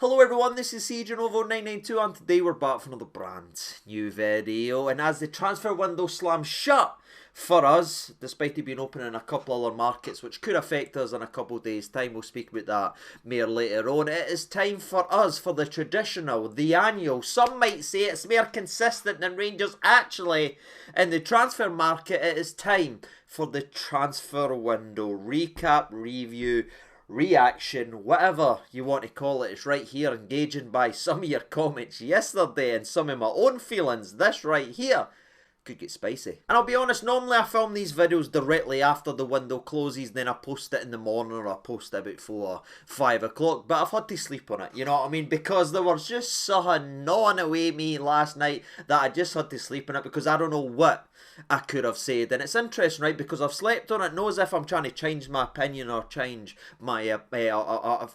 Hello everyone, this is CJNovo992 and today we're back for another brand new video. And as the transfer window slams shut for us, despite it being open in a couple other markets which could affect us in a couple of days time, we'll speak about that more later on. It is time for us for the traditional, the annual, some might say it's more consistent than Rangers actually in the transfer market. It is time for the transfer window recap, review, reaction, whatever you want to call it. It's right here, engaging by some of your comments yesterday and some of my own feelings. This right here could get spicy. And I'll be honest, normally I film these videos directly after the window closes, then I post it in the morning or I post it about 4 or 5 o'clock, but I've had to sleep on it, you know what I mean, because there was just something gnawing away me last night that I just had to sleep on it because I don't know what I could have said. And it's interesting, right, because I've slept on it, not as if I'm trying to change my opinion or change my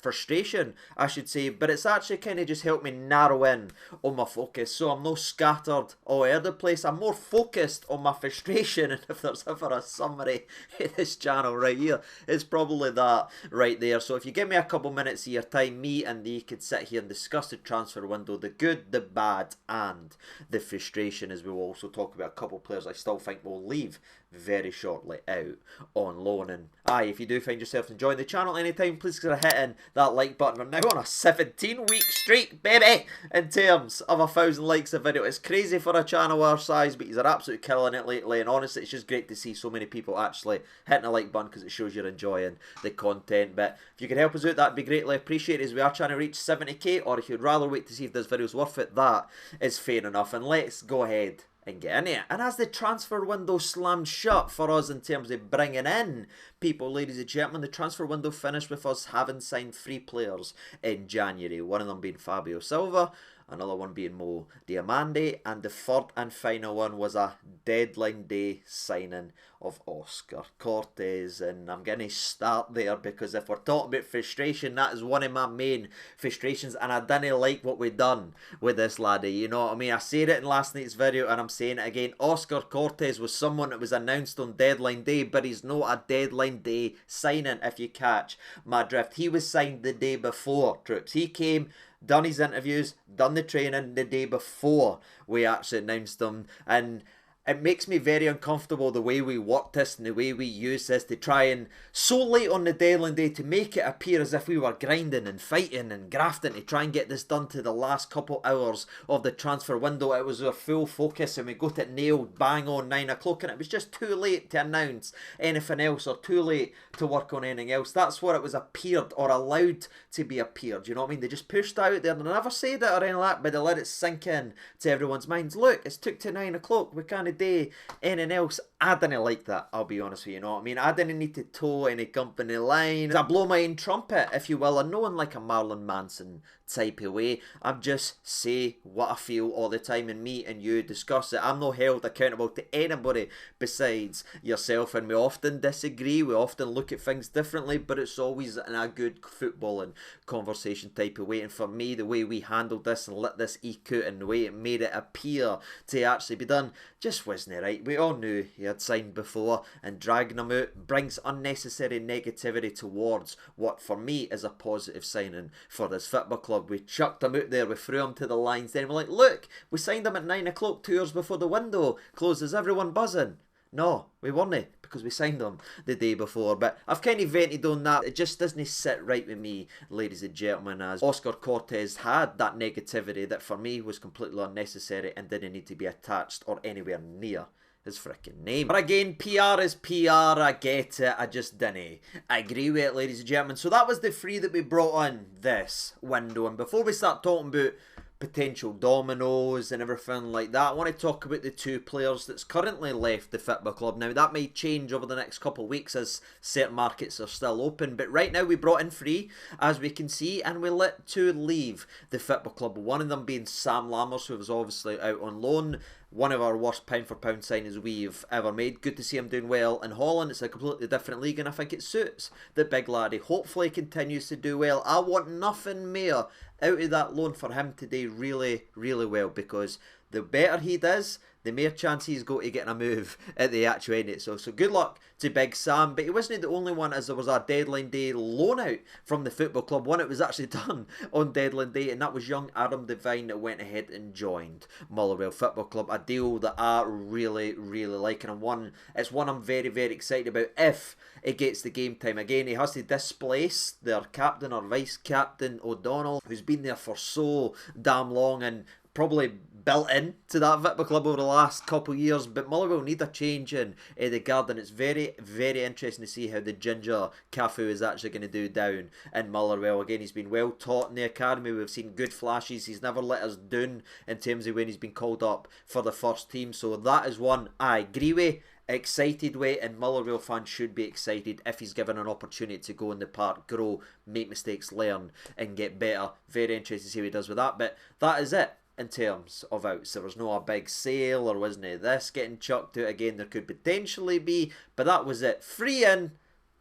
frustration, I should say, but it's actually kind of just helped me narrow in on my focus, so I'm not scattered all over the place. I'm more focused on my frustration, and if there's ever a summary in this channel right here, it's probably that right there. So if you give me a couple minutes of your time, me and you could sit here and discuss the transfer window, the good, the bad, and the frustration, as we will also talk about a couple players I still think will leave very shortly out on loan. And aye, if you do find yourself enjoying the channel anytime, please consider hitting that like button. We're now on a 17-week streak, baby, in terms of 1,000 likes a video. It's crazy for a channel our size, but you're absolutely killing it lately, and honestly it's just great to see so many people actually hitting a like button because it shows you're enjoying the content. But if you could help us out, that'd be greatly appreciated, as we are trying to reach 70k, or if you'd rather wait to see if this video's worth it, that is fair enough. And let's go ahead and get in it. And as the transfer window slammed shut for us in terms of bringing in people, ladies and gentlemen, the transfer window finished with us having signed 3 players in January, one of them being Fabio Silva, another one being diomande, and the third and final one was a deadline day signing of Oscar Cortes. And I'm going to start there because if we're talking about frustration, that is one of my main frustrations, and I didn't like what we done with this laddie, you know what I mean. I said it in last night's video and I'm saying it again. Oscar Cortes was someone that was announced on deadline day, but he's not a deadline day signing, if you catch my drift. He was signed the day before, troops. He came, done his interviews, done the training the day before we actually announced him, and it makes me very uncomfortable the way we work this and the way we use this to try and so late on the deadline day to make it appear as if we were grinding and fighting and grafting to try and get this done to the last couple hours of the transfer window. It was our full focus and we got it nailed bang on 9 o'clock, and it was just too late to announce anything else or too late to work on anything else. That's what it was appeared or allowed to be appeared, you know what I mean. They just pushed out there and they never said it or anything like that, but they let it sink in to everyone's minds. Look, it's took to 9 o'clock, we can't day anything else. I didn't like that, I'll be honest with you, you know what I mean. I didn't need to toe any company lines. I blow my own trumpet, if you will, and no one like a Marlon Manson type of way. I'm just say what I feel all the time, and me and you discuss it. I'm not held accountable to anybody besides yourself, and we often disagree, we often look at things differently, but it's always in a good footballing conversation type of way. And for me, the way we handled this and let this eke out and the way it made it appear to actually be done just wasn't right. We all knew he had signed before, and dragging him out brings unnecessary negativity towards what for me is a positive signing for this football club. We chucked him out there, we threw him to the lines, then we're like, look, we signed him at 9 o'clock 2 hours before the window closed. Is everyone buzzing? No, we weren't, because we signed him the day before. But I've kind of vented on that. It just doesn't sit right with me, ladies and gentlemen, as Oscar Cortes had that negativity that for me was completely unnecessary and didn't need to be attached or anywhere near his freaking name. But again, PR is PR, I get it, I just didn't agree with it, ladies and gentlemen. So that was the 3 that we brought on this window. And before we start talking about potential dominoes and everything like that, I want to talk about the 2 players that's currently left the football club. Now that may change over the next couple of weeks as certain markets are still open, but right now we brought in 3, as we can see, and we let 2 leave the football club. One of them being Sam Lammers, who was obviously out on loan. One of our worst pound for pound signings we've ever made. Good to see him doing well in Holland. It's a completely different league, and I think it suits the big laddie. Hopefully he continues to do well. I want nothing more out of that loan for him to do really, really well, because the better he does, the the more chance he's got to getting a move at the actual end of it. So good luck to Big Sam. But he wasn't the only one, as there was a deadline day loan out from the football club. One it was actually done on deadline day, and that was young Adam Devine that went ahead and joined Motherwell Football Club. A deal that I really, really like, and it's one I'm very, very excited about if it gets the game time. Again, he has to displace their captain or vice captain O'Donnell, who's been there for so damn long and probably built in to that football club over the last couple of years. But Motherwell need a change in the guard, and it's very, very interesting to see how the ginger Cafu is actually going to do down in Motherwell. Again, he's been well taught in the academy. We've seen good flashes. He's never let us down in terms of when he's been called up for the first team. So that is one I agree with, excited with, and Motherwell fans should be excited if he's given an opportunity to go in the park, grow, make mistakes, learn and get better. Very interested to see what he does with that. But that is it in terms of outs. There was no a big sale, or wasn't it this getting chucked out again. There could potentially be, but that was it. 3 in,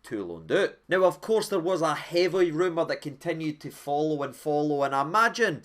2 loaned out. Now, of course, there was a heavy rumour that continued to follow, and I imagine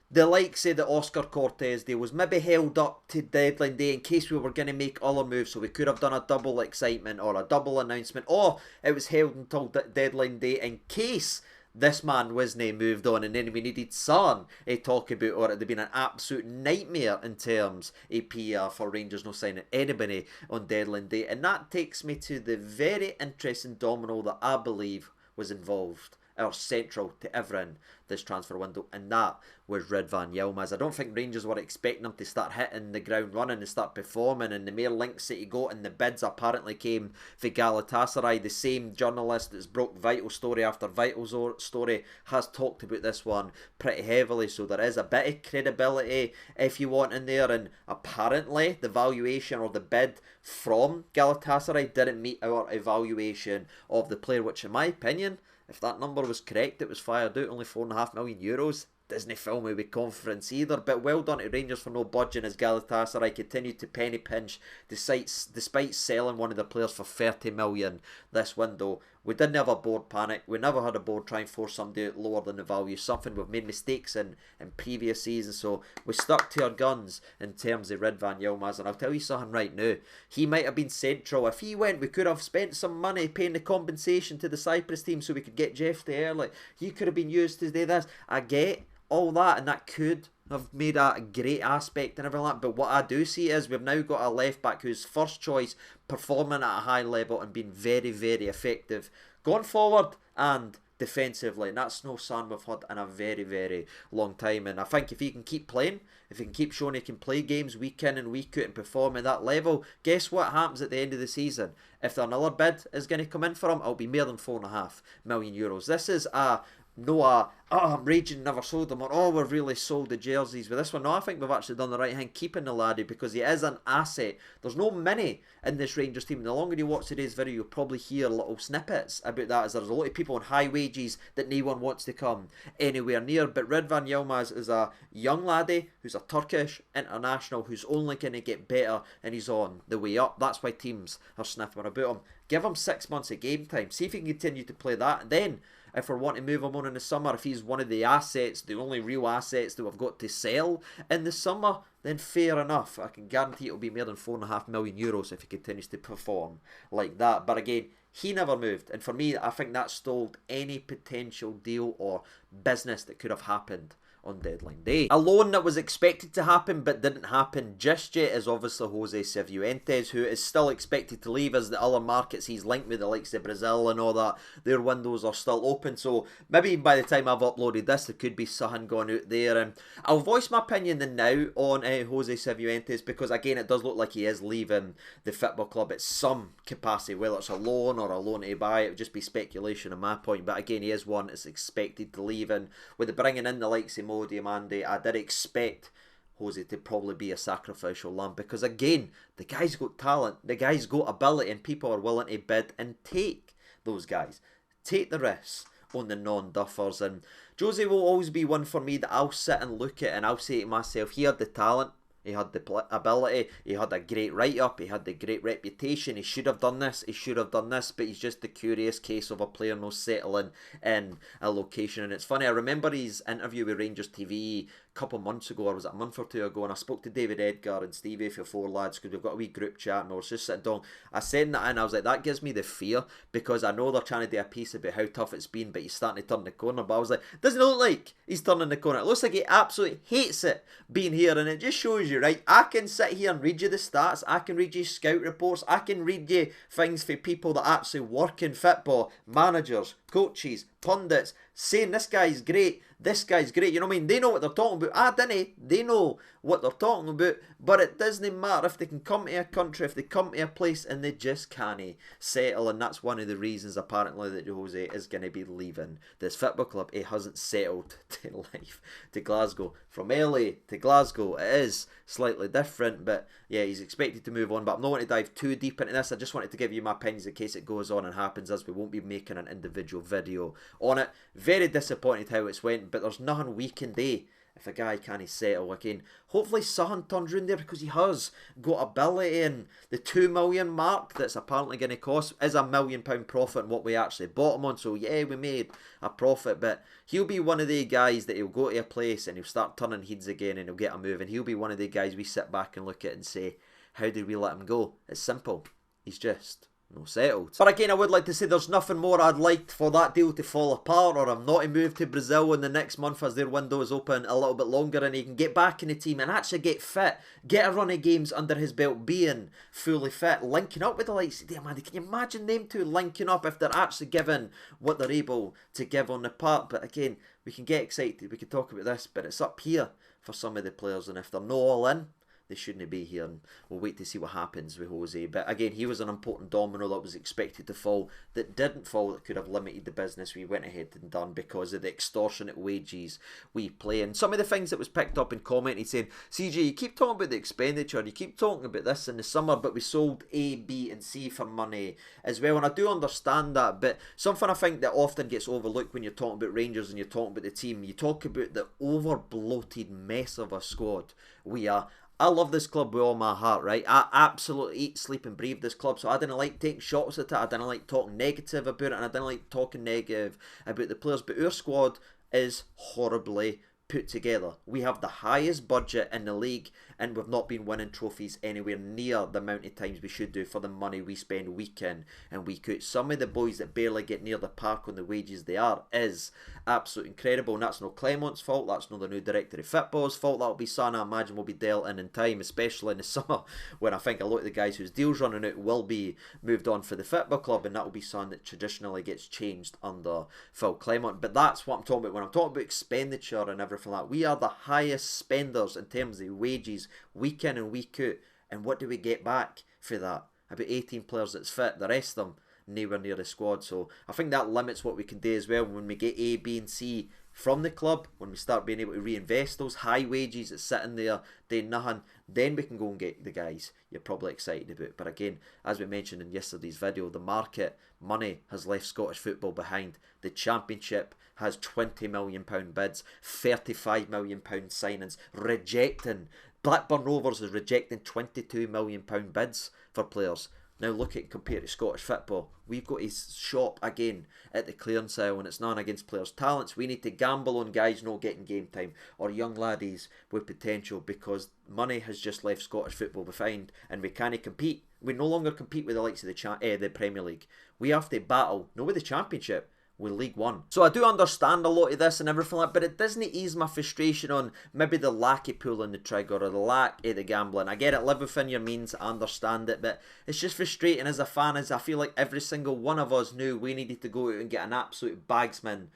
the likes of the Oscar Cortes, they was maybe held up to deadline day in case we were going to make other moves, so we could have done a double excitement or a double announcement, or it was held until deadline day in case this man wasn't moved on, and then we needed something to talk about, or it'd have been an absolute nightmare in terms of PR for Rangers not signing anybody on deadline day. And that takes me to the very interesting domino that I believe was involved, or central to everything this transfer window, and that was Ridvan Yilmaz. I don't think Rangers were expecting him to start hitting the ground running and start performing, and the mere links that he got and the bids apparently came for Galatasaray. The same journalist that's broke Vital story after Vital story has talked about this one pretty heavily, so there is a bit of credibility if you want in there. And apparently the valuation or the bid from Galatasaray didn't meet our evaluation of the player, which in my opinion, if that number was correct, it was fired out, only €4.5 million. Doesn't fill me with confidence either, but well done to Rangers for no budging, as Galatasaray continued to penny pinch despite selling one of the players for 30 million this window. We didn't have a board panic. We never had a board try and force somebody lower than the value. Something we've made mistakes in previous seasons, so we stuck to our guns in terms of Ridvan Yilmaz. And I'll tell you something right now, he might have been central. If he went, we could have spent some money paying the compensation to the Cyprus team so we could get Jeff there. Like, he could have been used to do this. I get all that, and that could have made a great aspect and everything like that. But what I do see is we've now got a left back who's first choice, performing at a high level and being very, very effective going forward and defensively. And that's no sign we've had in a very, very long time. And I think if he can keep playing, if he can keep showing he can play games week in and week out and perform at that level, guess what happens at the end of the season? If another bid is going to come in for him, it'll be more than €4.5 million. This is I'm raging, never sold them, or we've really sold the jerseys with this one. No, I think we've actually done the right thing keeping the laddie, because he is an asset. There's no many in this Rangers team. The longer you watch today's video, you'll probably hear little snippets about that, as there's a lot of people on high wages that no one wants to come anywhere near. But Ridvan Yilmaz is a young laddie who's a Turkish international who's only going to get better, and he's on the way up. That's why teams are sniffing about him. Give him 6 months of game time, see if he can continue to play that, and then if we want to move him on in the summer, if he's one of the assets, the only real assets that we've got to sell in the summer, then fair enough. I can guarantee it'll be more than €4.5 million if he continues to perform like that. But again, he never moved, and for me, I think that stalled any potential deal or business that could have happened on deadline day. A loan that was expected to happen but didn't happen just yet is obviously Jose Cifuentes, who is still expected to leave, as the other markets he's linked with, the likes of Brazil and all that, their windows are still open. So maybe by the time I've uploaded this, there could be something going out there. And I'll voice my opinion then now on Jose Cifuentes, because again, it does look like he is leaving the football club at some capacity, whether it's a loan or a loan to buy. It would just be speculation on my point, but again, he is one that's expected to leave. And with the bringing in the likes of diomande, I did expect Jose to probably be a sacrificial lamb, because again, the guy's got talent, the guy's got ability, and people are willing to bid and take those guys, take the risks on the non-duffers. And Jose will always be one for me that I'll sit and look at and I'll say to myself, he had the talent, He had the ability, he had a great write-up, he had the great reputation, he should have done this, he should have done this, but he's just the curious case of a player no settling in a location. And it's funny, I remember his interview with Rangers TV a couple months ago, or was it a month or two ago, and I spoke to David Edgar and Stevie for four lads, because we've got a wee group chat, and I was just sitting down, I said that, and I was like, that gives me the fear, because I know they're trying to do a piece about how tough it's been, but he's starting to turn the corner. But I was like, doesn't it look like he's turning the corner? It looks like he absolutely hates it being here, and it just shows you, right? I can sit here and read you the stats, I can read you scout reports, I can read you things for people that actually work in football, managers, coaches, pundits, saying this guy's great, this guy's great, you know what I mean? They know what they're talking about. I didn't. They know what they're talking about, but it doesn't matter if they can come to a country, if they come to a place and they just can't settle, and that's one of the reasons apparently that Jose is going to be leaving this football club. He hasn't settled to life, to Glasgow. From LA to Glasgow, it is slightly different, but yeah, he's expected to move on. But I'm not going to dive too deep into this. I just wanted to give you my opinions in case it goes on and happens, as we won't be making an individual video on it. Very disappointed how it's went, but there's nothing we can do if a guy can't settle again. Hopefully Sutton turns round there, because he has got ability, and the 2 million mark that's apparently going to cost is £1 million profit on what we actually bought him on. So yeah, we made a profit, but he'll be one of the guys that he'll go to a place and he'll start turning heads again and he'll get a move, and he'll be one of the guys we sit back and look at and say, how did we let him go? It's simple. He's just no settled. But again, I would like to say there's nothing more I'd like for that deal to fall apart, or him not to move to Brazil in the next month as their window is open a little bit longer, and he can get back in the team and actually get fit, get a run of games under his belt, being fully fit, linking up with the likes of Diomande. Can you imagine them two linking up if they're actually given what they're able to give on the park? But again, we can get excited, we can talk about this, but it's up here for some of the players, and if they're not all in, they shouldn't be here, and we'll wait to see what happens with Jose. But again, he was an important domino that was expected to fall, that didn't fall, that could have limited the business we went ahead and done because of the extortionate wages we play. And some of the things that was picked up in comment, he's saying, CJ, you keep talking about the expenditure, you keep talking about this in the summer, but we sold A, B and C for money as well. And I do understand that, but something I think that often gets overlooked when you're talking about Rangers and you're talking about the team, you talk about the over-bloated mess of a squad we are. I love this club with all my heart, right? I absolutely eat, sleep and breathe this club, so I didn't like taking shots at it, I didn't like talking negative about it, and I didn't like talking negative about the players, but our squad is horribly put together. We have the highest budget in the league, and we've not been winning trophies anywhere near the amount of times we should do for the money we spend week in and week out. Some of the boys that barely get near the park on the wages they are is absolutely incredible, and that's no Clement's fault, that's no the new director of football's fault. That'll be something I imagine will be dealt in time, especially in the summer when I think a lot of the guys whose deals running out will be moved on for the football club, and that will be something that traditionally gets changed under Phil Clement. But that's what I'm talking about when I'm talking about expenditure and everything like that. We are the highest spenders in terms of wages week in and week out, and what do we get back for that? About 18 players that's fit, the rest of them nowhere near the squad. So I think that limits what we can do as well. When we get A, B and C from the club, when we start being able to reinvest those high wages that's sitting there doing nothing, then we can go and get the guys you're probably excited about. But again, as we mentioned in yesterday's video, the market money has left Scottish football behind. The Championship has £20 million bids, £35 million signings, rejecting. Blackburn Rovers is rejecting £22 million bids for players. Now look at compared to Scottish football. We've got to shop again at the clearance aisle, and it's not against players' talents. We need to gamble on guys not getting game time or young laddies with potential, because money has just left Scottish football behind, and we can't compete. We no longer compete with the likes of the Premier League. We have to battle, not with the Championship, with League One. So I do understand a lot of this and everything like that, but it doesn't ease my frustration on maybe the lack of pulling the trigger or the lack of the gambling. I get it, live within your means, I understand it, but it's just frustrating as a fan, as I feel like every single one of us knew we needed to go out and get an absolute bagsman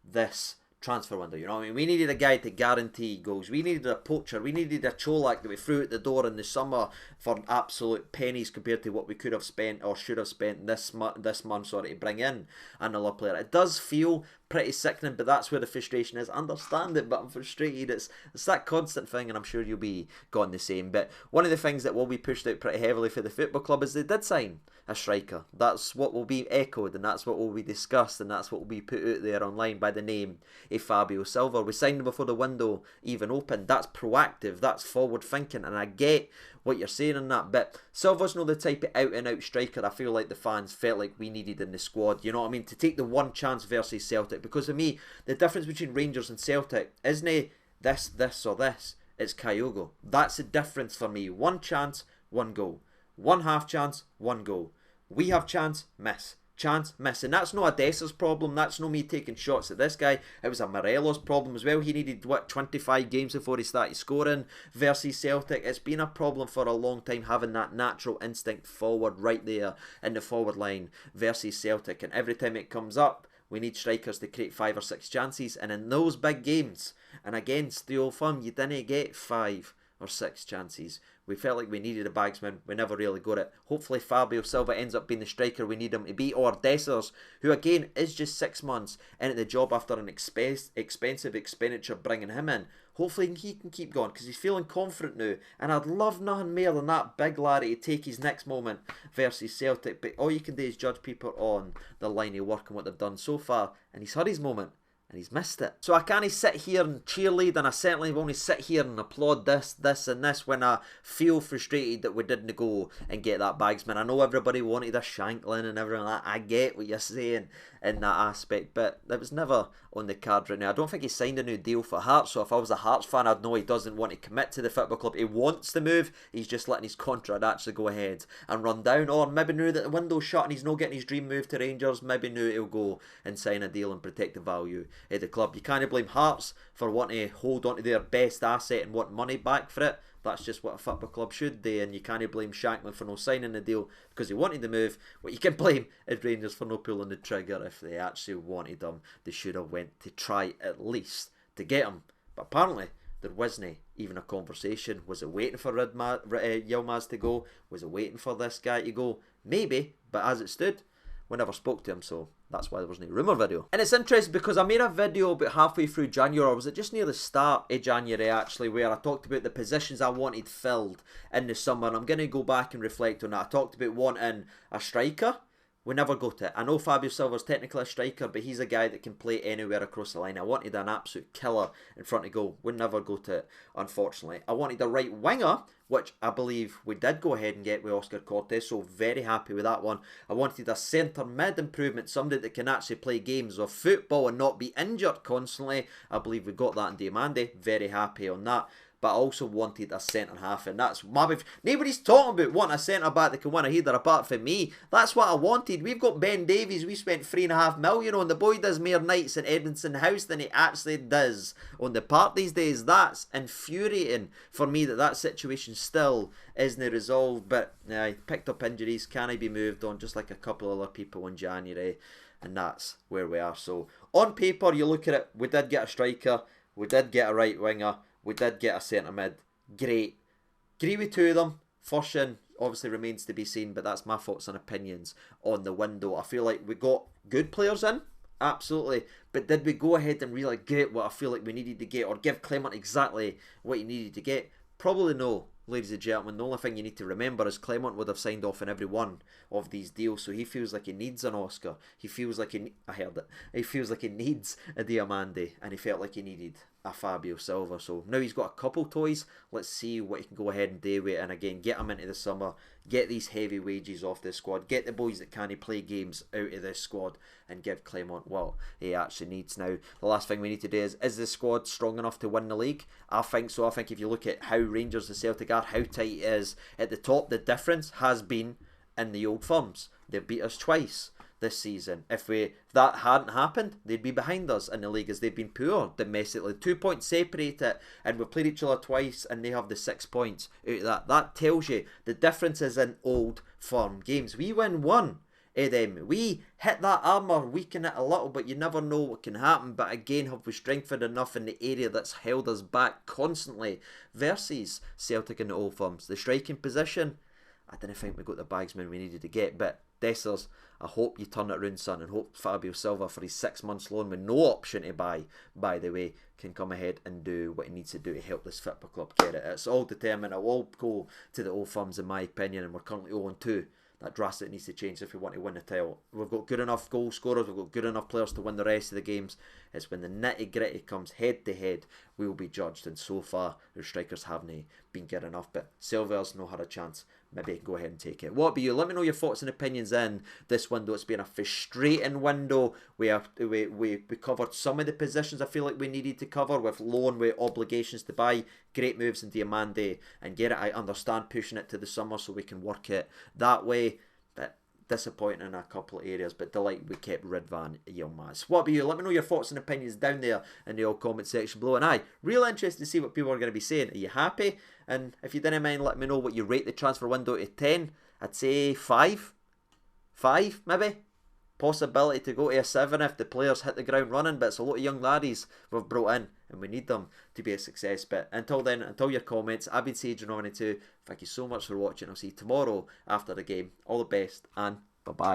this transfer window, you know what I mean? We needed a guy to guarantee goals. We needed a poacher. We needed a Cholak that we threw out the door in the summer for absolute pennies compared to what we could have spent or should have spent this month to bring in another player. It does feel pretty sickening, but that's where the frustration is. I understand it, but I'm frustrated. It's that constant thing, and I'm sure you'll be gone the same. But one of the things that will be pushed out pretty heavily for the football club is they did sign a striker. That's what will be echoed, and that's what will be discussed, and that's what will be put out there online by the name of Fabio Silva. We signed him before the window even opened. That's proactive, that's forward thinking, and I get what you're saying on that, but Silva's not the type of out and out striker I feel like the fans felt like we needed in the squad. You know what I mean? To take the one chance versus Celtic, because for me the difference between Rangers and Celtic isn't this or this. It's Kyogo. That's the difference for me. One chance, one goal. One half chance, one goal. We have chance, miss. Chance, miss. And that's not a Dessa's problem. That's not me taking shots at this guy. It was a Morelos problem as well. He needed, 25 games before he started scoring versus Celtic. It's been a problem for a long time having that natural instinct forward right there in the forward line versus Celtic. And every time it comes up, we need strikers to create 5 or 6 chances. And in those big games, and against the Old Firm, you didn't get 5 or 6 chances. We felt like we needed a bagsman. We never really got it. Hopefully Fabio Silva ends up being the striker we need him to be. Or Dessers, who again is just 6 months into the job after an expensive expenditure bringing him in. Hopefully he can keep going because he's feeling confident now. And I'd love nothing more than that big Larry to take his next moment versus Celtic. But all you can do is judge people on the line of work and what they've done so far. And he's had his moment. And he's missed it. So I can't sit here and cheerlead, and I certainly won't sit here and applaud this and this when I feel frustrated that we didn't go and get that bagsman. I know everybody wanted a Shankland and everything like that. I get what you're saying in that aspect, but it was never on the card right now. I don't think he signed a new deal for Hearts, so if I was a Hearts fan, I'd know he doesn't want to commit to the football club. He wants to move, he's just letting his contract actually go ahead and run down, or maybe now that the window's shut and he's not getting his dream move to Rangers, maybe now he'll go and sign a deal and protect the value of the club. You can't blame Hearts for wanting to hold on to their best asset and want money back for it. That's just what a football club should do, and you can't blame Shankland for no signing the deal because he wanted to move. What you can blame is Rangers for no pulling the trigger. If they actually wanted him, they should have went to try at least to get him. But apparently there wasn't even a conversation. Was it waiting for Yilmaz to go? Was it waiting for this guy to go? Maybe, but as it stood, we never spoke to him, so that's why there wasn't a rumour video. And it's interesting because I made a video about halfway through January, or was it just near the start of January actually, where I talked about the positions I wanted filled in the summer, and I'm going to go back and reflect on that. I talked about wanting a striker. We never got it. I know Fabio Silva's technically a striker, but he's a guy that can play anywhere across the line. I wanted an absolute killer in front of goal. We never got it, unfortunately. I wanted a right winger, which I believe we did go ahead and get with Oscar Cortes, so very happy with that one. I wanted a centre mid improvement, somebody that can actually play games of football and not be injured constantly. I believe we got that in Diomande. Very happy on that. But I also wanted a centre half, and that's maybe nobody's talking about wanting a centre back that can win a header apart from me. That's what I wanted. We've got Ben Davies. We spent $3.5 million on. The boy does more nights in Edmondson House than he actually does on the park these days. That's infuriating for me that situation still isn't resolved. But he picked up injuries. Can he be moved on just like a couple of other people in January? And that's where we are. So on paper, you look at it. We did get a striker. We did get a right winger. We did get a centre mid. Great. Agree with 2 of them. First in obviously remains to be seen, but that's my thoughts and opinions on the window. I feel like we got good players in. Absolutely. But did we go ahead and really get what I feel like we needed to get, or give Clement exactly what he needed to get? Probably no. Ladies and gentlemen, the only thing you need to remember is Clement would have signed off on every one of these deals, so he feels like he needs an Oscar. He feels like I heard it. He feels like he needs a Diomande, and he felt like he needed a Fabio Silva. So now he's got a couple toys. Let's see what he can go ahead and do with, and again, get him into the summer. Get these heavy wages off this squad. Get the boys that can't play games out of this squad, and give Clement what he actually needs now. The last thing we need to do is the squad strong enough to win the league? I think so. I think if you look at how Rangers and Celtic are, how tight it is at the top, the difference has been in the Old Firms. They've beat us twice this season. If that hadn't happened, they'd be behind us in the league as they've been poor domestically. 2 points separate it, and we've played each other twice and they have the 6 points out of that. That tells you the difference is in Old Firm games. We win one of them. We hit that armour, weaken it a little, but you never know what can happen. But again, have we strengthened enough in the area that's held us back constantly versus Celtic and the Old Firms? The striking position, I didn't think we got the bagsman we needed to get, but Dessers, I hope you turn it around, son, and hope Fabio Silva, for his 6 months loan with no option to buy, by the way, can come ahead and do what he needs to do to help this football club get it. It's all determined. It will all go to the old firms, in my opinion, and we're currently 0-2. That drastically needs to change if we want to win the title. We've got good enough goal scorers, we've got good enough players to win the rest of the games. It's when the nitty gritty comes head to head, we will be judged, and so far our strikers haven't been good enough. But Silva's not had a chance. Maybe go ahead and take it. What about you? Let me know your thoughts and opinions in this window. It's been a frustrating window. We covered some of the positions I feel like we needed to cover, with loan, with obligations to buy, great moves in Diomande and get it. I understand pushing it to the summer so we can work it that way, but disappointing in a couple of areas, but delighted we kept Ridvan Yilmaz. What about you? Let me know your thoughts and opinions down there in the old comment section below. And real interested to see what people are going to be saying. Are you happy? And if you didn't mind, let me know what you rate the transfer window to 10. I'd say 5. 5 maybe. Possibility to go to a 7 if the players hit the ground running, but it's a lot of young laddies we've brought in and we need them to be a success. But until then, until your comments, I've been Sage92. Thank you so much for watching. I'll see you tomorrow after the game. All the best and bye bye.